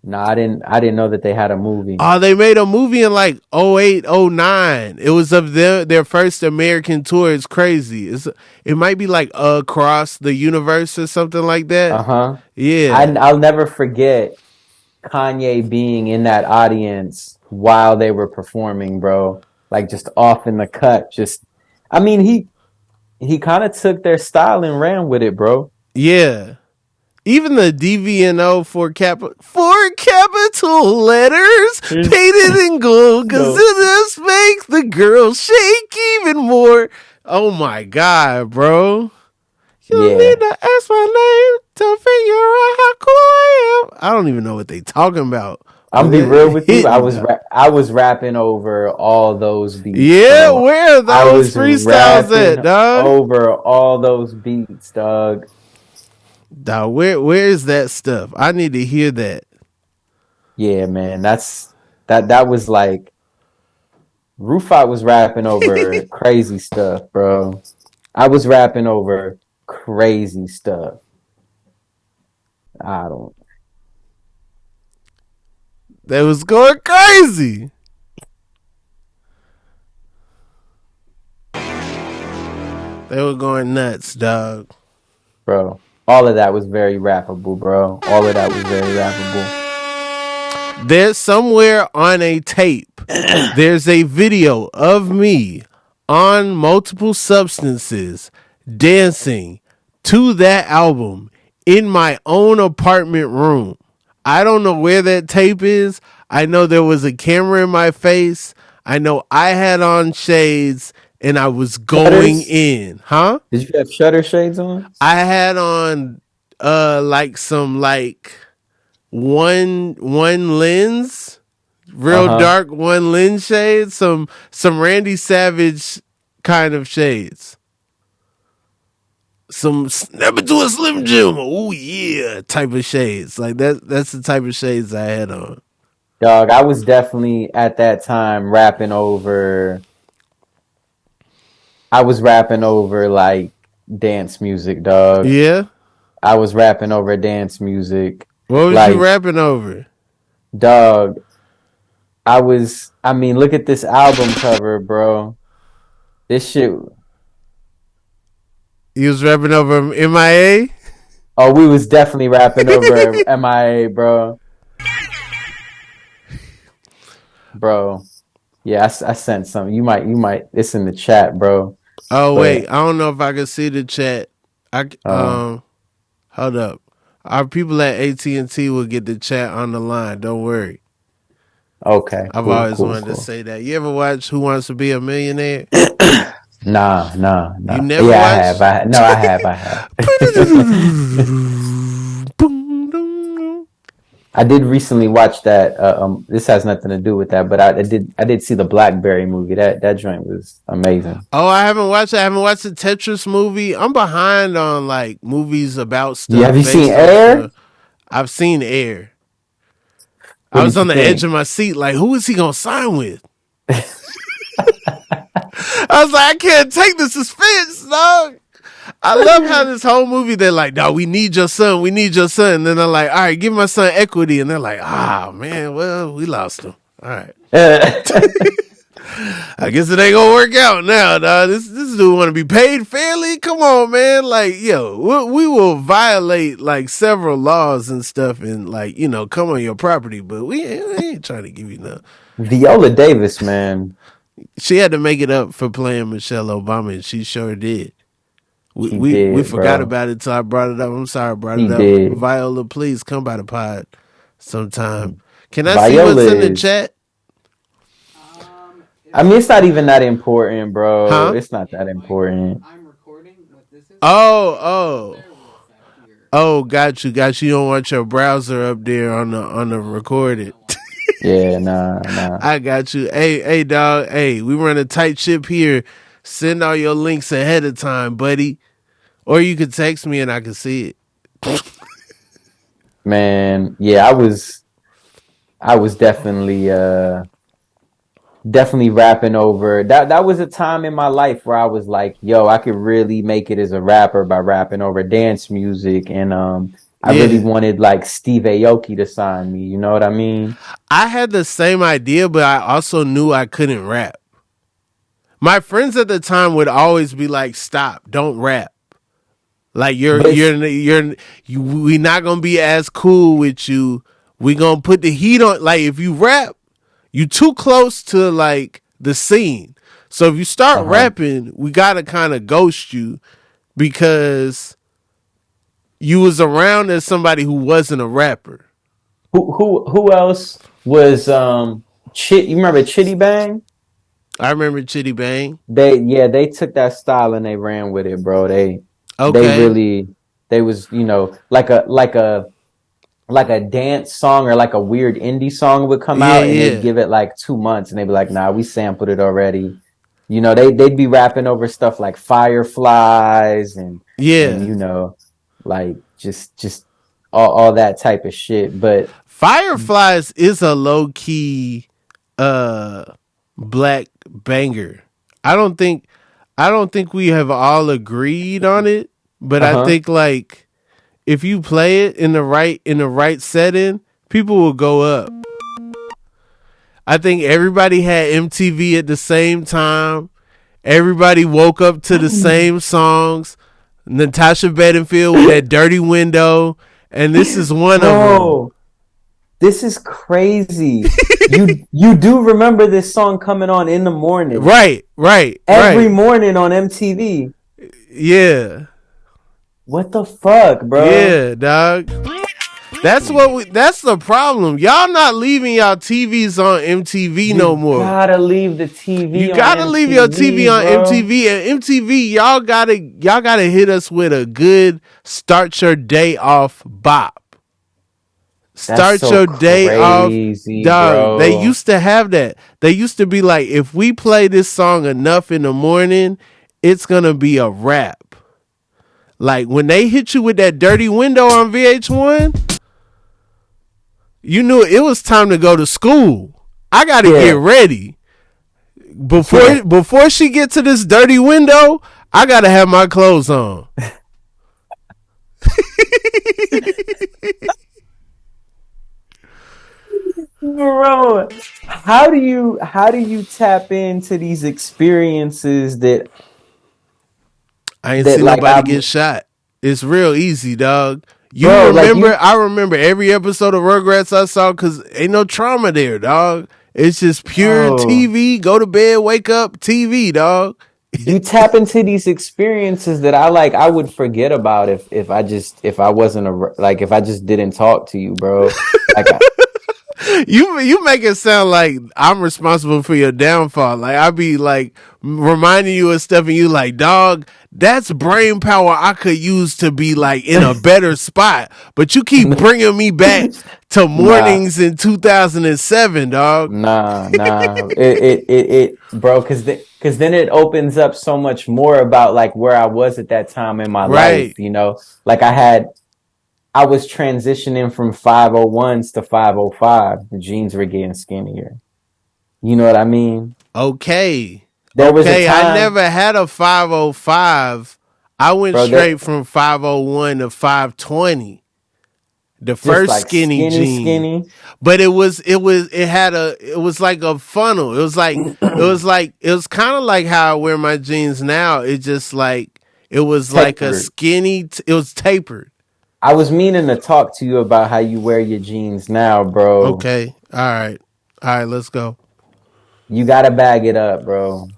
No, I didn't know that they had a movie. Oh, they made a movie in like 08, 09. It was of their first American tour. It's crazy. It might be like Across the Universe or something like that. Uh-huh. Yeah. I'll never forget Kanye being in that audience while they were performing, bro. Like just off in the cut. Just I mean he kind of took their style and ran with it, bro. Yeah. Even the DVNO for capital letters painted in gold, cause No. it just makes the girl shake even more. Oh my god, bro! You don't Yeah. need to ask my name to figure out how cool I am. I don't even know what they talking about, I'm but be real it with you. hitting though. I was rapping over all those beats, Yeah, bro. where are I those was freestyles rapping at, dog? over all those beats, dog. Dog, where is that stuff? I need to hear that. Yeah, man. That was like Rufat was rapping over crazy stuff, bro. I was rapping over crazy stuff. I don't. They was going crazy. They were going nuts, dog. Bro. All of that was very rappable, bro. All of that was very rappable. There's somewhere on a tape, there's a video of me on multiple substances, dancing to that album in my own apartment room. I don't know where that tape is. I know there was a camera in my face. I know I had on shades and I was going Shutters? in. Huh? Did you have shutter shades on? I had on like some like one lens, Uh real huh. dark one lens shades, some Randy Savage kind of shades. Some snap into a Slim Jim. Oh yeah, type of shades. Like that's the type of shades I had on. Dog, I was definitely at that time rapping over. I was rapping over like dance music, dog. Yeah. I was rapping over dance music. What was you Like, rapping over? dog, I mean, look at this album cover, bro. This shit, You was rapping over MIA? oh, we was definitely rapping over MIA, bro. Bro. Yeah, I sent some. It's in the chat, bro. Oh wait, But, I don't know if I can see the chat. I uh, hold up. Our people at AT&T will get the chat on the line. Don't worry. okay, I've cool, always cool, wanted to cool. say that. You ever watch Who Wants to Be a Millionaire? Nah, nah, You nah. never Yeah, I have. watched? No, I have. I did recently watch that. This has nothing to do with that, but I did see the Blackberry movie. That joint was amazing. Oh, I haven't watched it. I haven't watched the Tetris movie. I'm behind on like movies about Yeah, stuff, have you seen based on Air? stuff. I've seen Air. I What was did you on the edge think? of my seat, like, who is he gonna sign with? I was like, I can't take the suspense, dog. I love how this whole movie they're like, no, we need your son, we need your son. And then they're like, all right, give my son equity, and they're like, ah, man, well, we lost him. All right, I guess it ain't gonna work out now, dog. This dude want to be paid fairly. Come on, man. Like, yo, we will violate like several laws and stuff, and like, come on your property, but we ain't trying to give you nothing. Viola Davis, man, She had to make it up for playing Michelle Obama, and she sure did. We she we, we did, forgot bro. about it till I brought it up. I'm sorry I brought She it up. did. Viola, please come by the pod sometime. Can I see Viola what's in the is. chat? I mean, it's not even that important, bro. Huh? It's not that important. Oh, oh. Oh, got you, got you. You don't want your browser up there on the recorded. Yeah, nah, nah. I got you. Hey, dog. Hey, we run a tight ship here. Send all your links ahead of time, buddy. Or you could text me and I can see it. Man, yeah, I was definitely rapping over that was a time in my life where I was like, yo, I could really make it as a rapper by rapping over dance music and I really Yeah. wanted like Steve Aoki to sign me, you know what I mean? I had the same idea, but I also knew I couldn't rap. My friends at the time would always be like, "Stop! Don't rap. Like But it's we not gonna be as cool with you. We gonna put the heat on. Like if you rap, you too close to like the scene. So if you start uh-huh. rapping, we gotta kind of ghost you because you was around as somebody who wasn't a rapper. Who else was Chit, you remember Chitty Bang? I remember Chitty Bang. They took that style and they ran with it, bro. They Okay. really they was, you know, like a dance song or like a weird indie song would come Yeah, out and they'd yeah, give it like 2 months and they'd be like, nah, we sampled it already. You know, they'd be rapping over stuff like fireflies and yeah. you know, like just all that type of shit. But Fireflies is a low key uh black banger. I don't think I don't think we have all agreed on it, but I uh-huh. think like if you play it in the right setting, people will go up. I think everybody had MTV at the same time. Everybody woke up to the same songs. Natasha Bedingfield with that dirty window, and this is one of them. Bro, this is crazy. You do remember this song coming on in the morning, Right, right, every right. morning on MTV. Yeah, What the fuck, bro? yeah, dog. That's the problem. Y'all not leaving y'all TVs on MTV no You more. gotta leave the You TV on gotta leave your TV MTV, on bro. MTV, and MTV, y'all gotta hit us with a good start your day off bop. That's Start so your day off, crazy, dog. They bro. used to have that. They used to be like, if we play this song enough in the morning, it's gonna be a rap. Like when they hit you with that dirty window on VH1, you knew it was time to go to school. I gotta get Yeah, ready. yeah. Before she get to this dirty window, I gotta have my clothes on. Bro, how do you tap into these experiences I ain't that seen like nobody I'm get shot. It's real easy, dog. You bro, like remember? you I remember every episode of Rugrats I saw because ain't no trauma there, dog. It's just pure bro, TV. Go to bed, wake up, TV, dog. you tap into these experiences that I would forget about if I wasn't like if I just didn't talk to you, bro. Like You make it sound like I'm responsible for your downfall. Like I be like reminding you of stuff, and you like, dog, that's brain power I could use to be like in a better spot. But you keep bringing me back to nah, mornings in 2007, dog. nah. Bro, cause then it opens up so much more about like where I was at that time in my life, Right? you know? Like I was transitioning from 501s to 505. The jeans were getting skinnier. You know what I mean? Okay, There was a okay. I time, never had a 505. I went bro, that straight from 501 to 520. The just first like skinny skinny, jean, skinny. but it was like a funnel. It was kind of like how I wear my jeans now. It just like it was like a Tapered. skinny. It was tapered. I was meaning to talk to you about how you wear your jeans now, bro. Okay, all right. Let's go. You gotta bag it up, bro.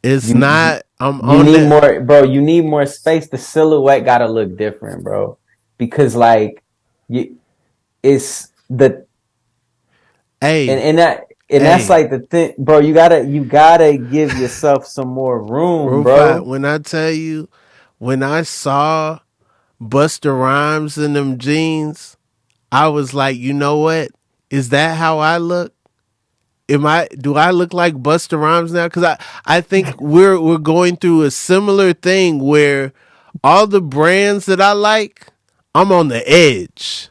It's You not. I'm you on need that. more, bro. You need more space. The silhouette gotta look different, bro. Because like you, it's the Hey, and that's hey, like the thing, bro. You gotta give yourself some more room, Rufat. bro. When I tell you, when I saw Buster Rhymes in them jeans, I was like, you know what? Is that how I look? Do I look like Busta Rhymes now? Because I think we're going through a similar thing where all the brands that I like, I'm on the edge.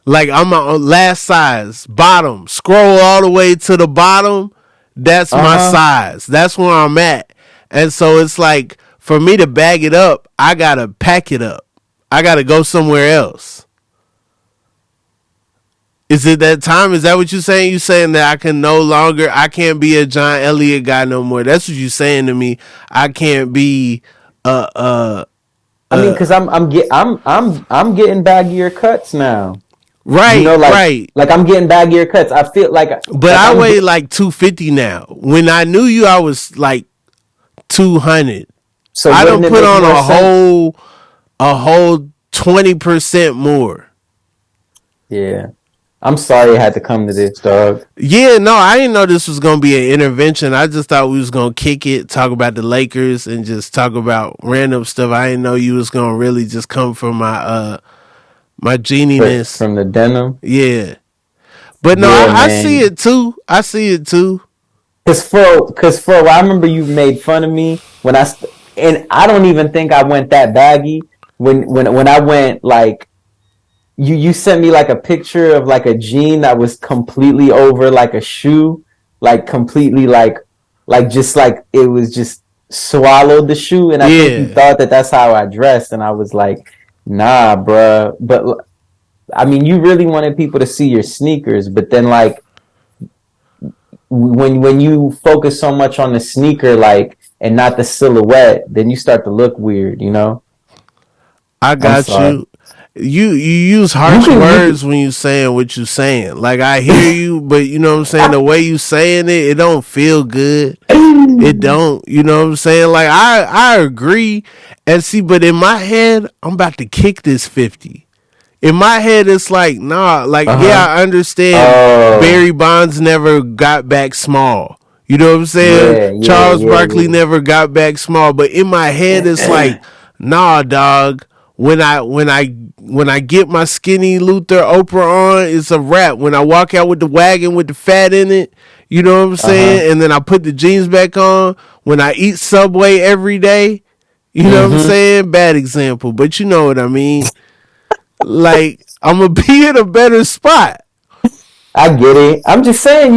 Like I'm on last size, bottom. Scroll all the way to the bottom. That's Uh my huh. size. That's where I'm at. And so it's like for me to bag it up, I gotta pack it up. I gotta go somewhere else. Is it that time? Is that what you're saying? You saying that I can't be a John Elliott guy no more. That's what you're saying to me. I can't be uh uh I mean, uh cause I'm getting baggier cuts now. You right, know, right. like I'm getting baggier cuts. I feel But like I I'm weigh get like 250 now. When I knew you I was like 200. so I wouldn't don't it put make on more sense? a whole 20% more. Yeah. I'm sorry I had to come to this, dog. Yeah, no, I didn't know this was gonna be an intervention. I just thought we was gonna kick it, talk about the Lakers, and just talk about random stuff. I didn't know you was gonna really just come from my geniness. From the denim. Yeah, but no, Yeah, I see man. it too. I see it too. Cause for a while, I remember you made fun of me when and I don't even think I went that baggy when I went like you sent me like a picture of like a jean that was completely over like a shoe, like completely like just like it was just swallowed the shoe, and I think you Yeah, thought that that's how I dressed, and I was like, nah, bruh. But I mean, you really wanted people to see your sneakers, but then like when you focus so much on the sneaker, like and not the silhouette, then you start to look weird, you know. I I'm got sorry. you. you use You harsh can you can words when you saying what you saying. Like I hear you, but you know what I'm saying. The way you saying it, it don't feel good. It don't. You know what I'm saying. Like I agree. And see, but in my head, I'm about to kick this 50. In my head, it's like, nah, like, yeah, uh-huh. I understand Oh, Barry Bonds never got back small. You know what I'm saying? yeah, yeah, Charles yeah, Barkley never got back small. But in my head, it's like, yeah. nah, dog. When I get my skinny Luther Oprah on, it's a wrap. When I walk out with the wagon with the fat in it, you know what I'm Uh-huh. saying? And then I put the jeans back on. When I eat Subway every day, you know what I'm Mm-hmm. saying? Bad example, but you know what I mean. Like I'm gonna be in a better spot. I get it. I'm just saying,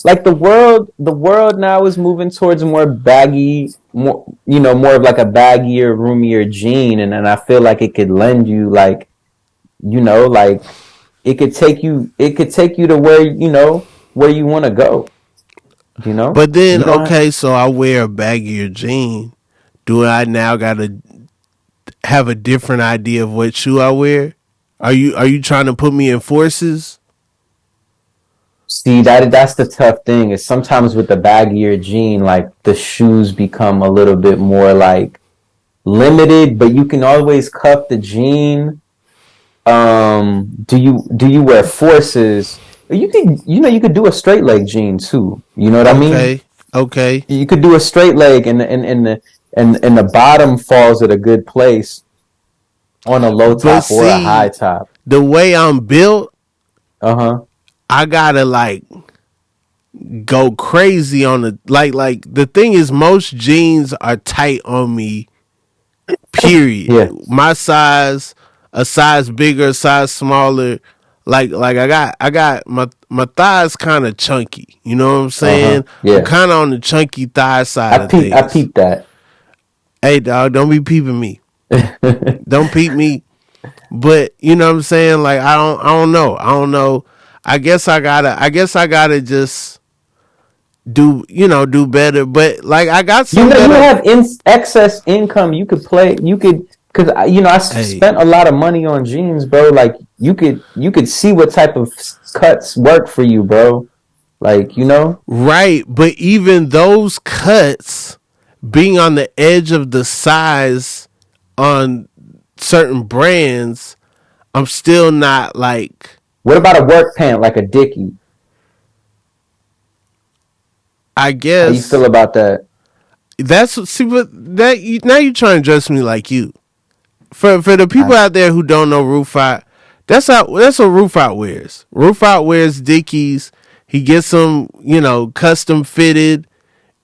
like the world now is moving towards more baggy, more more of like a baggier, roomier jean, and then I feel like it could lend you like it could take you to where you want to go. But then, You don't have, okay, so I wear a baggier jean. Do I now gotta have a different idea of what shoe I wear? Are you trying to put me in forces? see that's the tough thing is sometimes with the baggier jean, like the shoes become a little bit more like limited, but you can always cuff the jean. Do you wear forces? You could do a straight leg jean too. You know what I mean? Okay, okay. You could do a straight leg, and the bottom falls at a good place on a low But top or a high see, top. the way I'm built, Uh huh. I gotta like go crazy on the like. The thing is, most jeans are tight on me. Period. Yeah. My size, a size bigger, a size smaller. Like I got my thighs kind of chunky. You know what I'm Uh huh. saying? I'm Yeah. kind of on the chunky thigh I side of peep. I things. peep that. Hey dog, don't be peeping me. Don't peep me. But you know what I'm saying? Like I don't know. I don't know. I guess I gotta just do better. But like I got You some know, that you are have excess income. You could play. You could, because I hey, spent a lot of money on jeans, bro. Like you could see what type of cuts work for you, bro. Like right, but even those cuts being on the edge of the size on certain brands, I'm still not like what about a work pant like a Dickie? I How you feel guess about that? see but now you trying to dress me like you. For the people I, out there who don't know Rufat, that's what Rufat wears. Rufat wears Dickies. He gets them, custom fitted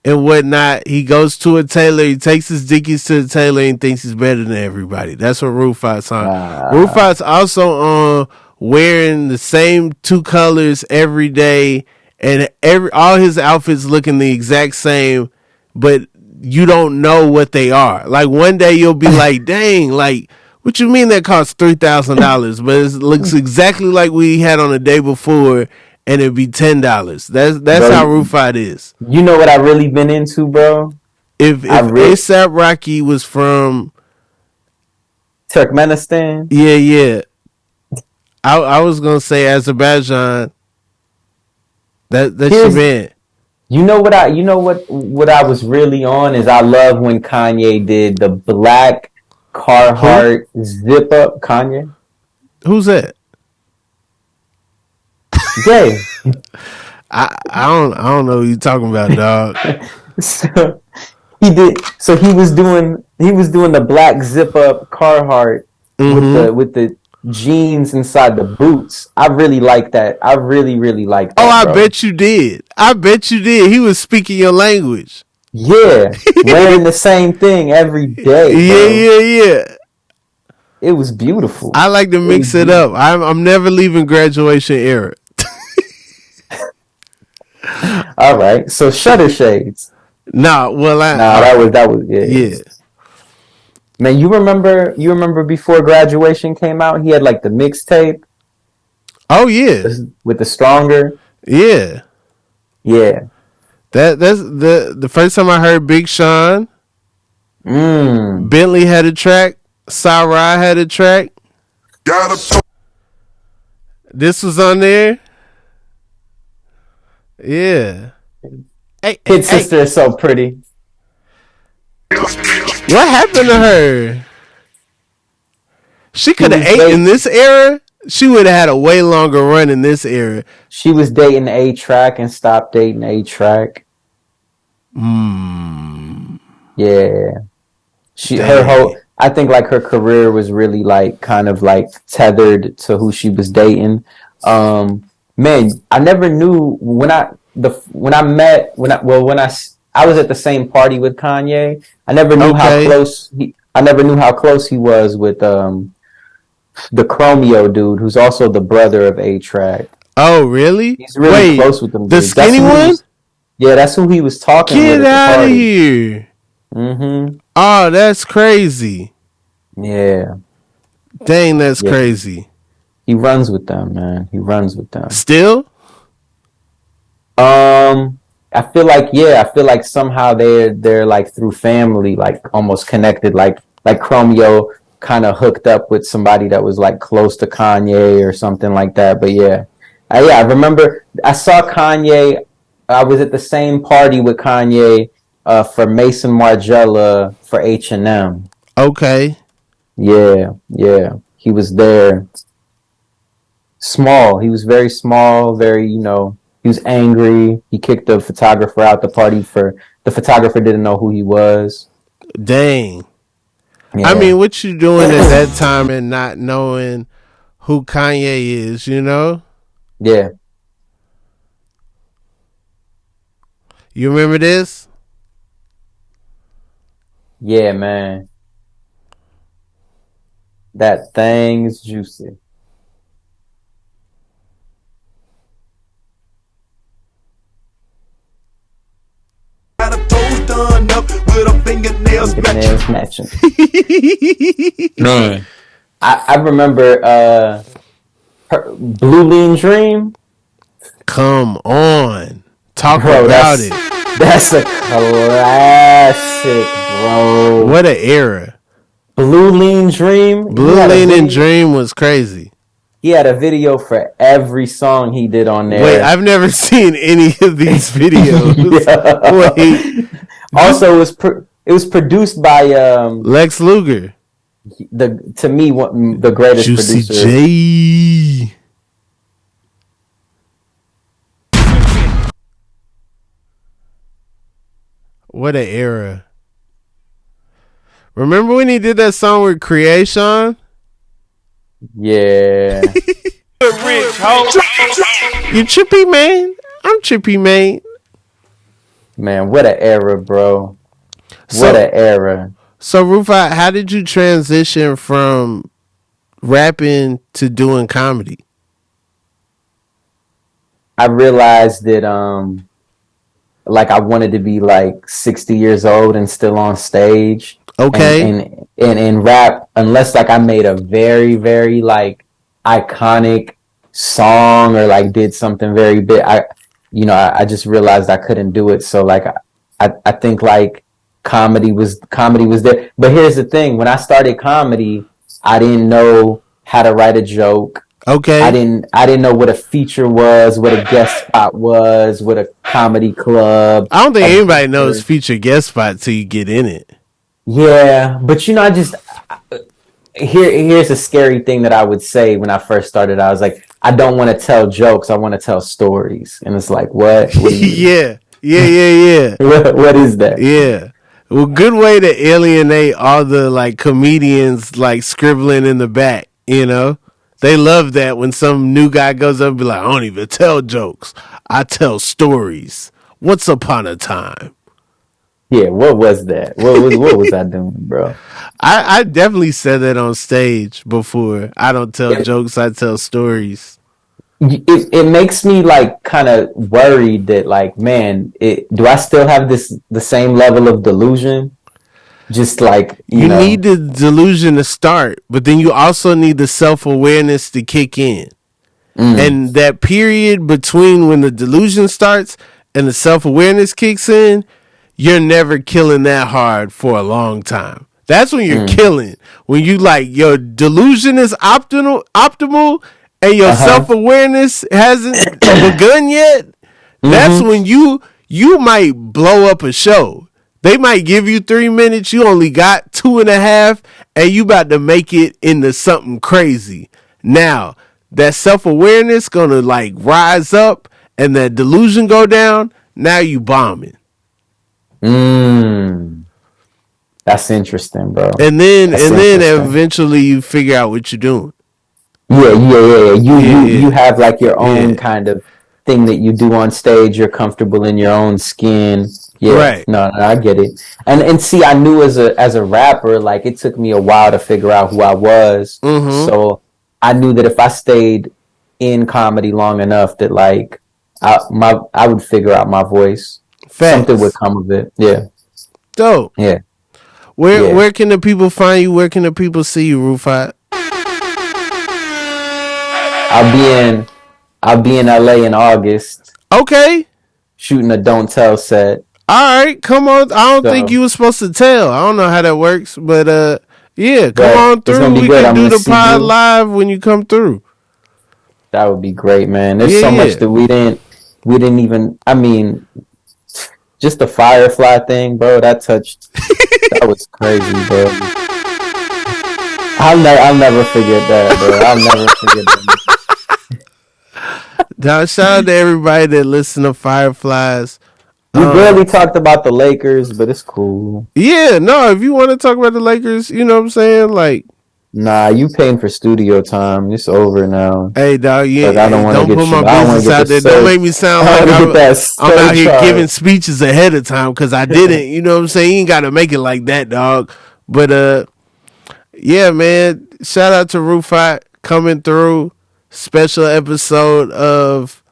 and whatnot. He goes to a tailor. He takes his Dickies to the tailor and thinks he's better than everybody. That's what Rufat's on. uh, Rufat's also on wearing the same two colors every day, and all his outfits looking the exact same, but you don't know what they are. Like one day you'll be like, "Dang, like." What you mean that costs $3,000? But it looks exactly like we had on the day before, and it'd be $10. That's bro, how Rufat is. you know what I really been into, bro? if I if re ASAP Rocky was from Turkmenistan. yeah yeah I was gonna say Azerbaijan. That's your Here's man. what I was really on is I love when Kanye did the black Who? Carhartt zip up. Kanye Who's that? gay. I don't know who you talking about, dog. So he was doing the black zip up Carhartt with Mm-hmm. the jeans inside the boots. I really like that. I really really like Oh, that, I bro. bet you did. I bet you did. He was speaking your language. Yeah, wearing the same thing every day, Yeah, bro. yeah, yeah. It was beautiful. I like to It was mix it up. beautiful. I'm never leaving graduation era. All right, so Shutter Shades. Nah, well, Nah, all right, that was yeah. yeah. Man, you remember before graduation came out, he had like the mixtape Oh yeah, with the stronger. yeah. Yeah. That's the first time I heard Big Sean. Mm. Bentley had a track. Sarai had a track. This was on there. Yeah. Hey, Kid hey, sister is so pretty. what happened to her? She She could have was ate in date. this era. She would have had a way longer run in this era. She was dating A-Track and stopped dating A-Track. Yeah. Her whole, Dang. I think like her career was really like kind of like tethered to who she was dating. Man, I never knew when I was at the same party with Kanye. Okay. I never knew how close he was with the Chromeo dude, who's also the brother of A-Track. Oh, really? He's really Wait, close with them the dudes. That's skinny who he one? was. Yeah, that's who he was talking with Get at the out of party. here. Mm-hmm. Oh, that's crazy. Yeah, Dang, that's yeah. crazy. He runs with them, man. He runs with them. Still? I feel like somehow they're like through family, like almost connected, like Chromeo kind of hooked up with somebody that was like close to Kanye or something like that. But yeah, I remember I saw Kanye. I was at the same party with Kanye for Mason Margiela for H&M. Okay. Yeah, he was there. Small. He was very small, very, he was angry. He kicked the photographer out the party for the photographer didn't know who he was. Dang. I Yeah. mean, what you doing at that time and not knowing who Kanye is, you know? Yeah. You remember this? Yeah, man. That thing is juicy. Fingernails matching. Man. I remember Blue Lean Dream. Come on. Talk Bro, about it. that's a classic, bro. What an era. Blue Lean Dream. Blue Lean and Dream was crazy. He had a video for every song he did on there. Wait, I've never seen any of these videos. Wait. Also, it was produced by Lex Luger. to me the greatest Juicy producer. J. What an era. Remember when he did that song with Creation? Yeah. You trippy, man? I'm trippy, man. Man, what an era, bro. What an era. So, Rufat, how did you transition from rapping to doing comedy? I realized that like I wanted to be like 60 years old and still on stage. Okay. And rap, unless like I made a very, very like iconic song or like did something very big. I just realized I couldn't do it. So like I think like comedy was there. But here's the thing, when I started comedy, I didn't know how to write a joke. Okay. I didn't know what a feature was, what a guest spot was, what a comedy club. I don't think anybody knows feature guest spot till you get in it. Yeah, but here's a scary thing that I would say when I first started. I was like, I don't want to tell jokes. I want to tell stories. And it's like, what? Yeah. What is that? Yeah. Well, good way to alienate all the like comedians like scribbling in the back, you know? They love that when some new guy goes up and be like, I don't even tell jokes. I tell stories. Once upon a time. Yeah, what was that? What was I doing, bro? I definitely said that on stage before. I don't tell jokes, I tell stories. It makes me like kind of worried that like, man, do I still have the same level of delusion? Just like you need the delusion to start, but then you also need the self-awareness to kick in. And that period between when the delusion starts and the self-awareness kicks in, you're never killing that hard for a long time. That's when you're killing. When you like your delusion is optimal, and your self awareness hasn't begun yet. That's when you might blow up a show. They might give you 3 minutes. You only got 2.5, and you about to make it into something crazy. Now that self awareness gonna like rise up, and that delusion go down. Now you bombing. That's interesting, bro. And then eventually you figure out what you're doing. Yeah. You have like your own kind of thing that you do on stage. You're comfortable in your own skin. Yeah. Right. No, I get it. And see, I knew as a rapper, like it took me a while to figure out who I was. So I knew that if I stayed in comedy long enough, that like I would figure out my voice. Facts. Something would come of it. Yeah. Dope. Yeah. Where can the people find you? Where can the people see you, Rufat? I'll be in LA in August. Okay. Shooting a Don't Tell set. All right, come on. I don't think you were supposed to tell. I don't know how that works, but yeah, come on through. We can do the pod live when you come through. That would be great, man. There's so much that we didn't even. I mean, just the Firefly thing, bro. That was crazy, bro. I'll never forget that, bro. I'll never forget that. Now, shout out to everybody that listen to Fireflies. We barely talked about the Lakers, but it's cool. Yeah, no, if you want to talk about the Lakers, you know what I'm saying? Like, nah, you paying for studio time. It's over now. Hey, dog, I don't put my business out there. Don't make me sound like I'm out here giving speeches ahead of time, because I didn't. You know what I'm saying? You ain't got to make it like that, dog. But, yeah, man, shout out to Rufat coming through. Special episode of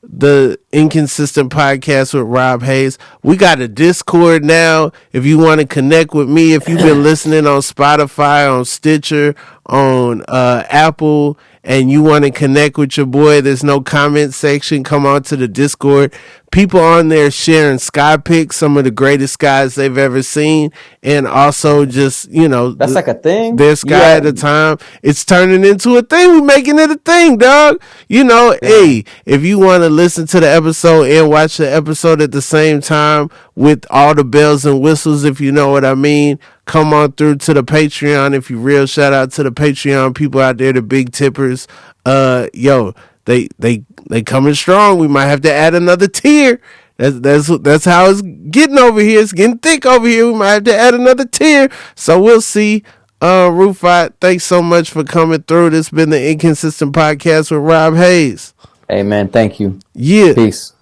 the Inconsistent Podcast with Rob Haze. We got a Discord now. If you want to connect with me, if you've been listening on Spotify, on Stitcher, on Apple, and you want to connect with your boy, there's no comment section. Come on to the Discord. People on there sharing sky pics, some of the greatest skies they've ever seen, and also just, that's like a thing. Their sky at a time. It's turning into a thing. We're making it a thing, dog. Hey, if you want to listen to the episode and watch the episode at the same time with all the bells and whistles, if you know what I mean, come on through to the Patreon. If you real, shout out to the Patreon people out there, the big tippers. They coming strong. We might have to add another tier. That's how it's getting over here. It's getting thick over here. We might have to add another tier. So we'll see. Rufat, thanks so much for coming through. This has been the Inconsistent Podcast with Rob Haze. Hey man, thank you. Yeah. Peace.